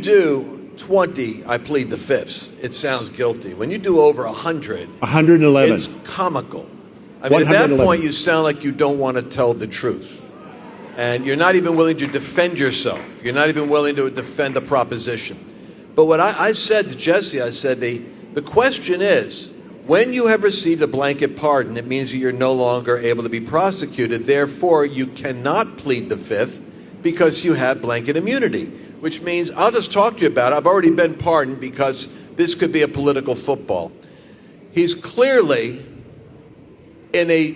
do 20, I plead the fifths, it sounds guilty. When you do over 100, 111. it's comical. I mean, at that point, you sound like you don't want to tell the truth. And you're not even willing to defend yourself. You're not even willing to defend the proposition. But what I said to Jesse, I said, the question is, when you have received a blanket pardon, it means that you're no longer able to be prosecuted. Therefore, you cannot plead the fifth because you have blanket immunity, which means I'll just talk to you about it. I've already been pardoned because this could be a political football. He's clearly in a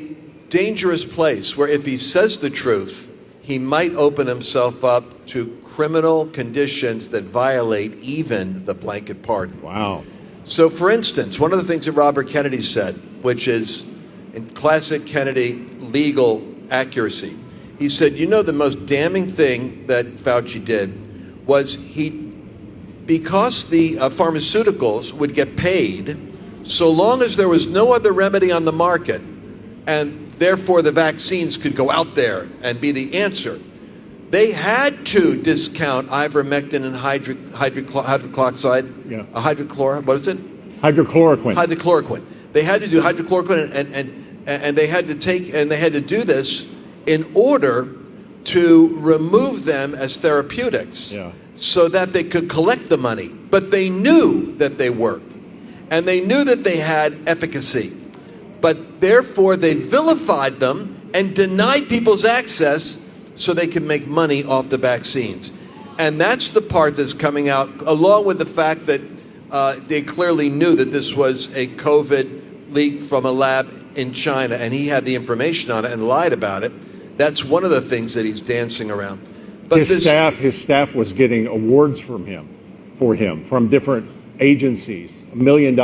dangerous place where if he says the truth, he might open himself up to criminal conditions that violate even the blanket pardon. Wow. So, for instance, one of the things that Robert Kennedy said, which is in classic Kennedy legal accuracy, he said, you know, the most damning thing that Fauci did was because the pharmaceuticals would get paid so long as there was no other remedy on the market, and therefore the vaccines could go out there and be the answer, they had to discount ivermectin and hydrochloroquine. Yeah. What is it? Hydrochloroquine. Hydrochloroquine. They had to do hydrochloroquine, and they had to do this in order to remove them as therapeutics, Yeah. so that they could collect the money. But they knew that they worked, and they knew that they had efficacy. But therefore, they vilified them and denied people's access so they can make money off the vaccines. And that's the part that's coming out, along with the fact that they clearly knew that this was a COVID leak from a lab in China, and he had the information on it and lied about it. That's one of the things that he's dancing around. But his staff was getting awards from him, from different agencies, $1 million,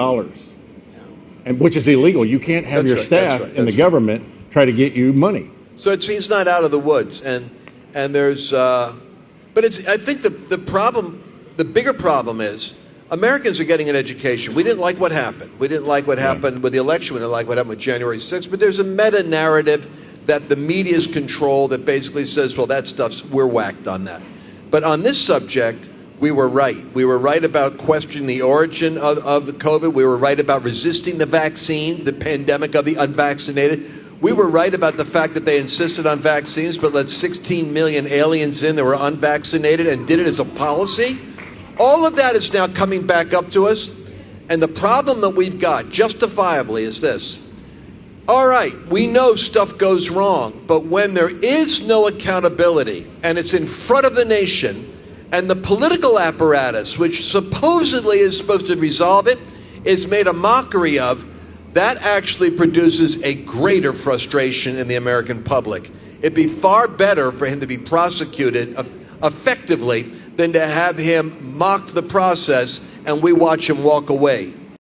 and which is illegal. You can't have your staff in the government try to get you money. So he's not out of the woods, and there's, but I think the problem, the bigger problem is Americans are getting an education. We didn't like what happened. We didn't like what happened with the election. We didn't like what happened with January 6th. But there's a meta narrative that the media's control that basically says, well, that stuff's, we're whacked on that. But on this subject, we were right. We were right about questioning the origin of the COVID. We were right about resisting the vaccine, the pandemic of the unvaccinated. We were right about the fact that they insisted on vaccines but let 16 million aliens in that were unvaccinated and did it as a policy. All of that is now coming back up to us. And the problem that we've got, justifiably, is this. All right, we know stuff goes wrong, but when there is no accountability and it's in front of the nation, and the political apparatus, which supposedly is supposed to resolve it, is made a mockery of, that actually produces a greater frustration in the American public. It'd be far better for him to be prosecuted effectively than to have him mock the process and we watch him walk away.